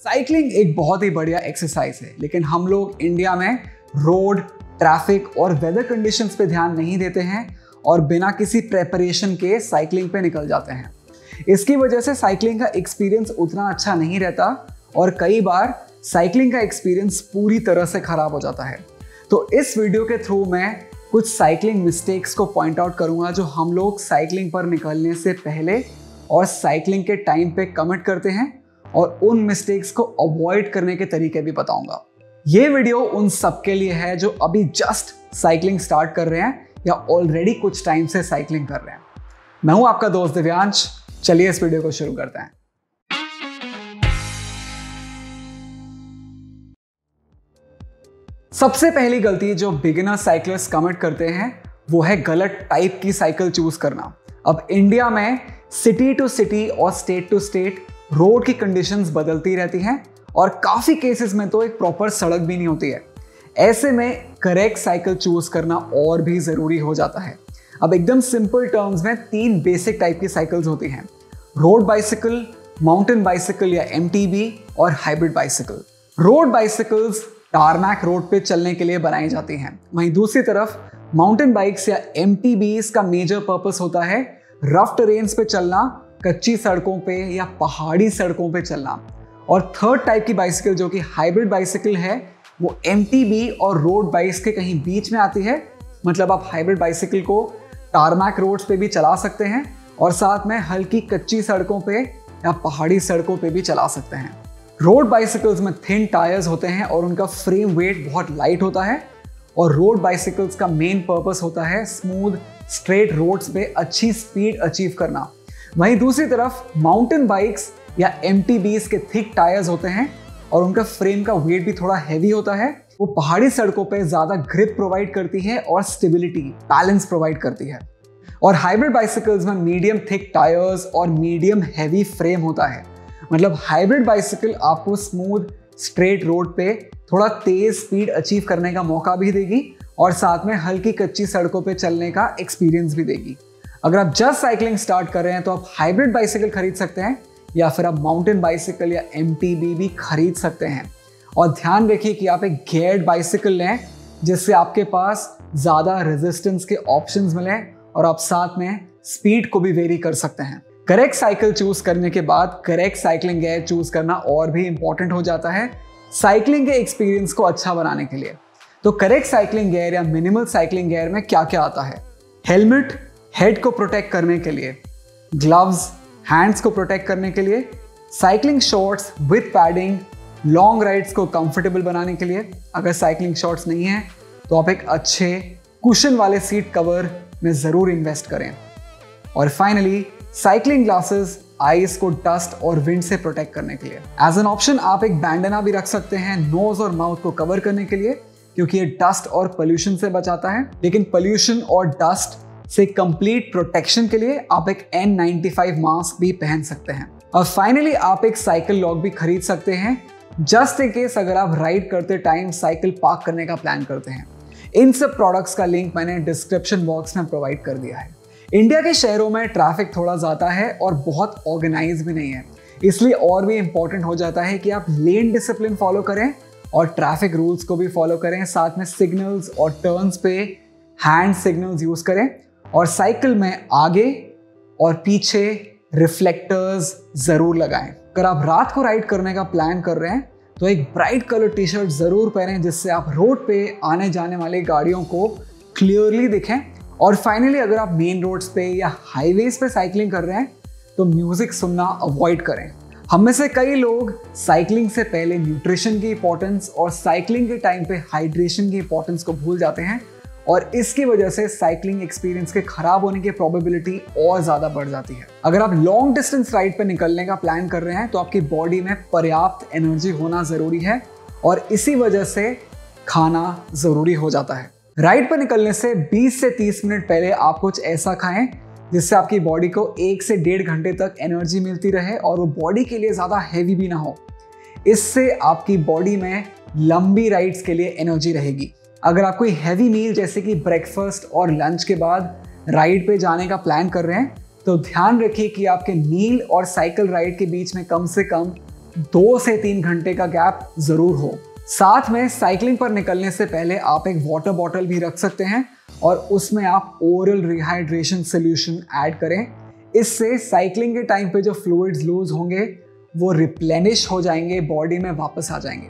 Cycling एक बहुत ही बढ़िया एक्सरसाइज है, लेकिन हम लोग इंडिया में रोड, ट्रैफिक और वेदर कंडीशंस पे ध्यान नहीं देते हैं और बिना किसी प्रेपरेशन के साइकिलिंग पे निकल जाते हैं। इसकी वजह से साइकिलिंग का एक्सपीरियंस उतना अच्छा नहीं रहता और कई बार साइकिलिंग का एक्सपीरियंस पूरी तरह से खराब हो जाता है। तो इस वीडियो के थ्रू मैं कुछ साइकिलिंग मिस्टेक्स को पॉइंट आउट करूंगा जो हम लोग साइकिलिंग पर निकलने से पहले और साइकिलिंग के टाइम पे कमिट करते हैं, और उन मिस्टेक्स को अवॉइड करने के तरीके भी बताऊंगा। ये वीडियो उन सबके लिए है जो अभी जस्ट साइकिलिंग स्टार्ट कर रहे हैं या ऑलरेडी कुछ टाइम से साइकिलिंग कर रहे हैं। मैं हूं आपका दोस्त दिव्यांश। चलिए इस वीडियो को शुरू करते हैं। सबसे पहली गलती जो बिगिनर साइकिलिस्ट कमिट करते हैं वो है गलत टाइप की साइकिल चूज करना। अब इंडिया में सिटी टू सिटी और स्टेट टू स्टेट रोड की कंडीशंस बदलती रहती हैं और काफी केसेस में तो एक प्रॉपर सड़क भी नहीं होती है। ऐसे में करेक्ट साइकिल चूज करना और भी जरूरी हो जाता है। अब एकदम सिंपल टर्म्स में 3 बेसिक टाइप की साइकिल्स होती हैं: रोड बाइसिकल, माउंटेन बाइसिकल या MTB और hybrid bicycle. Road bicycles tarmac road पे चलने के लिए बनाई जाती हैं, वहीं दूसरी तरफ माउंटेन बाइक्स या MTBs का मेजर पर्पस होता है रफ टेरेन्स पे चलना, कच्ची सड़कों पे या पहाड़ी सड़कों पे चलना। और थर्ड टाइप की बाइसिकल जो कि हाइब्रिड बाइसिकल है वो MTB और रोड बाइक्स के कहीं बीच में आती है। मतलब आप हाइब्रिड बाइसिकल को टारमैक रोड्स पे भी चला सकते हैं और साथ में हल्की कच्ची सड़कों पे या पहाड़ी सड़कों पे भी चला सकते हैं। रोड बाइसिकल्स में थिन टायर्स होते हैं और उनका फ्रेम वेट बहुत लाइट होता है, और रोड बाइसिकल्स का मेन पर्पस होता है स्मूथ स्ट्रेट रोड्स पे अच्छी स्पीड अचीव करना। वहीं दूसरी तरफ माउंटेन बाइक्स या MTBs के थिक टायर्स होते हैं और उनका फ्रेम का वेट भी थोड़ा हैवी होता है। वो पहाड़ी सड़कों पे ज्यादा ग्रिप प्रोवाइड करती है और स्टेबिलिटी, बैलेंस प्रोवाइड करती है। और हाइब्रिड बाइसिकल्स में मीडियम थिक टायर्स और मीडियम हैवी फ्रेम होता है। मतलब हाइब्रिड बाइसिकल आपको स्मूथ स्ट्रेट रोड पे थोड़ा तेज स्पीड अचीव करने का मौका भी देगी और साथ में हल्की कच्ची सड़कों पे चलने का एक्सपीरियंस भी देगी। अगर आप जस्ट साइकिलिंग स्टार्ट कर रहे हैं तो आप हाइब्रिड बाइसिकल खरीद सकते हैं या फिर आप माउंटेन बाइसिकल या MTB भी खरीद सकते हैं। और ध्यान रखिए कि आप एक गियर्ड बाइसिकल लें जिससे आपके पास ज़्यादा रेजिस्टेंस के ऑप्शंस मिलें और आप साथ में स्पीड को भी वेरी कर सकते हैं। करेक्ट साइकिल चूज करने के बाद करेक्ट साइकिलिंग गियर चूज करना और भी इंपॉर्टेंट हो जाता है साइकिलिंग के एक्सपीरियंस को अच्छा बनाने के लिए। तो करेक्ट साइकिलिंग गियर या मिनिमल साइकिलिंग गियर में क्या क्या आता है? हेलमेट हेड को प्रोटेक्ट करने के लिए, ग्लव्स हैंड्स को प्रोटेक्ट करने के लिए, cycling shorts with padding long rides को कंफर्टेबल बनाने के लिए। अगर साइकिलिंग शॉर्ट्स नहीं है तो आप एक अच्छे कुशन वाले सीट कवर में ज़रूर इन्वेस्ट करें। और फाइनली साइकिलिंग ग्लासेस आईज को डस्ट और विंड से प्रोटेक्ट करने के लिए। एज एन ऑप्शन आप एक बैंडना भी रख सकते हैं नोज और माउथ को कवर करने के लिए, क्योंकि ये डस्ट और पोल्यूशन से बचाता है। लेकिन पोल्यूशन और डस्ट से कंप्लीट प्रोटेक्शन के लिए आप एक N95 मास्क भी पहन सकते हैं। और फाइनली आप एक साइकिल लॉक भी खरीद सकते हैं जस्ट इन केस अगर आप राइड करते टाइम साइकिल पार्क करने का प्लान करते हैं। इन सब प्रोडक्ट्स का लिंक मैंने डिस्क्रिप्शन बॉक्स में प्रोवाइड कर दिया है। इंडिया के शहरों में ट्रैफिक थोड़ा ज़्यादा है और बहुत ऑर्गेनाइज भी नहीं है, इसलिए और भी इंपॉर्टेंट हो जाता है कि आप लेन डिसिप्लिन फॉलो करें और ट्रैफिक रूल्स को भी फॉलो करें। साथ में सिग्नल्स और टर्न्स पे हैंड सिग्नल्स यूज करें और साइकिल में आगे और पीछे रिफ्लेक्टर्स जरूर लगाएं। अगर आप रात को राइड करने का प्लान कर रहे हैं तो एक ब्राइट कलर टी-शर्ट जरूर पहनें जिससे आप रोड पे आने जाने वाली गाड़ियों को क्लियरली दिखें। और फाइनली अगर आप मेन रोड्स पे या हाईवेज पे साइकिलिंग कर रहे हैं तो म्यूजिक सुनना अवॉइड करें। हम में से कई लोग साइकिलिंग से पहले न्यूट्रिशन की इंपॉर्टेंस और साइकिलिंग के टाइम पे हाइड्रेशन की इंपॉर्टेंस को भूल जाते हैं और इसकी वजह से साइकिलिंग एक्सपीरियंस के खराब होने की प्रोबेबिलिटी और ज्यादा बढ़ जाती है। अगर आप लॉन्ग डिस्टेंस राइड पर निकलने का प्लान कर रहे हैं तो आपकी बॉडी में पर्याप्त एनर्जी होना जरूरी है और इसी वजह से खाना जरूरी हो जाता है। राइड पर निकलने से 20 से 30 मिनट पहले आप कुछ ऐसा खाएं जिससे आपकी बॉडी को 1 से 1.5 घंटे तक एनर्जी मिलती रहे और वो बॉडी के लिए ज़्यादा हैवी भी ना हो। इससे आपकी बॉडी में लंबी राइड्स के लिए एनर्जी रहेगी। अगर आप कोई हैवी मील जैसे कि ब्रेकफास्ट और लंच के बाद राइड पे जाने का प्लान कर रहे हैं तो ध्यान रखिए कि आपके मील और साइकिल राइड के बीच में कम से कम 2 से 3 घंटे का गैप जरूर हो। साथ में साइकिलिंग पर निकलने से पहले आप एक वाटर बॉटल भी रख सकते हैं और उसमें आप ओरल रिहाइड्रेशन सोल्यूशन ऐड करें। इससे साइकिलिंग के टाइम पे जो फ्लूइड्स लूज होंगे वो रिप्लेनिश हो जाएंगे, बॉडी में वापस आ जाएंगे।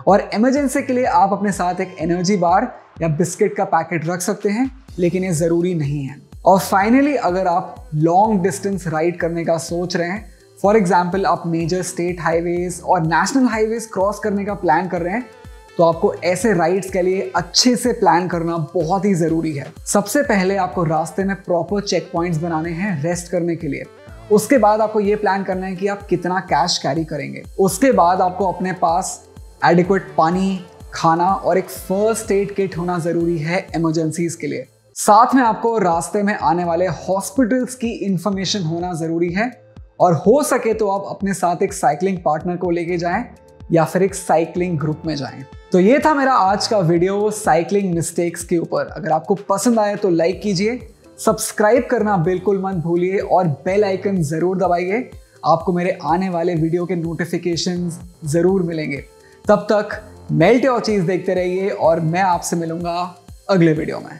और इमरजेंसी के लिए आप अपने साथ एक एनर्जी बार या बिस्किट का पैकेट रख सकते हैं, लेकिन ये ज़रूरी नहीं है। और फाइनली, अगर आप लॉन्ग डिस्टेंस राइड करने का सोच रहे हैं, फॉर एग्जाम्पल आप मेजर स्टेट हाईवेज और नेशनल हाईवेज क्रॉस करने का प्लान कर रहे हैं, तो आपको ऐसे राइड्स के लिए अच्छे से प्लान करना बहुत ही ज़रूरी है। सबसे पहले आपको रास्ते में प्रॉपर चेक पॉइंट्स बनाने हैं रेस्ट करने के लिए। उसके बाद आपको ये प्लान करना है कि आप कितना कैश कैरी करेंगे। उसके बाद आपको अपने पास एडिक्वेट पानी, खाना और एक फर्स्ट एड किट होना ज़रूरी है इमरजेंसीज के लिए। साथ में आपको रास्ते में आने वाले हॉस्पिटल्स की इंफॉर्मेशन होना ज़रूरी है, और हो सके तो आप अपने साथ एक साइकिलिंग पार्टनर को लेके जाएं या फिर एक साइकिलिंग ग्रुप में जाएं। तो ये था मेरा आज का वीडियो साइकिलिंग मिस्टेक्स के ऊपर। अगर आपको पसंद आए तो लाइक कीजिए, सब्सक्राइब करना बिल्कुल मत भूलिए और बेल आइकन ज़रूर दबाइए। आपको मेरे आने वाले वीडियो के नोटिफिकेशंस ज़रूर मिलेंगे। तब तक मेल्टे और चीज़ देखते रहिए और मैं आपसे मिलूंगा अगले वीडियो में।